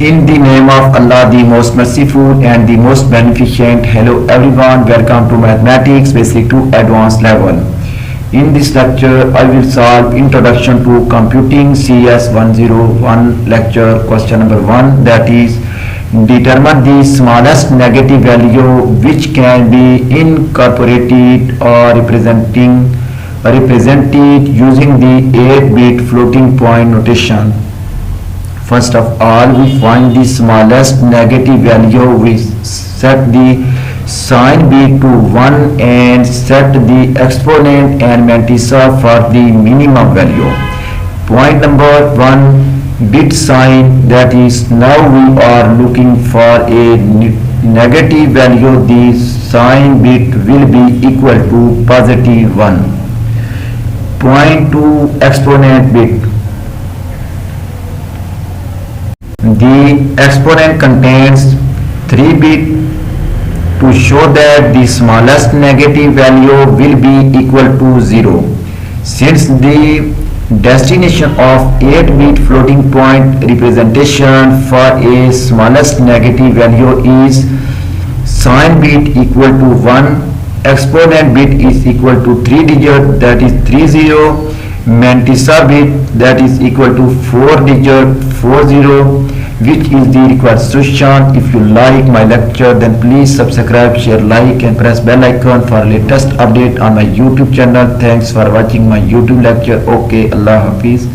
In the name of Allah, the most merciful and the most beneficent. Hello everyone, welcome to Mathematics Basic to Advanced level. In this lecture, I will solve Introduction to Computing CS 101 lecture question number 1, that is determine the smallest negative value which can be incorporated or represented using the 8-bit floating point notation. First of all, we find the smallest negative value. We set the sign bit to 1 and set the exponent and mantissa for the minimum value. Point number 1, bit sign, that is, now we are looking for a negative value. The sign bit will be equal to positive 1. Point 2, exponent bit. The exponent contains 3 bits to show that the smallest negative value will be equal to 0. Since the destination of 8-bit floating point representation for a smallest negative value is sign bit equal to 1, exponent bit is equal to 3 digit, that is 30, mantissa bit, that is equal to 4 digit, 40, which is the required solution. If you like my lecture, then please subscribe, share, like and press bell icon for latest update on my YouTube channel. Thanks for watching my YouTube lecture. Okay, Allah Hafiz.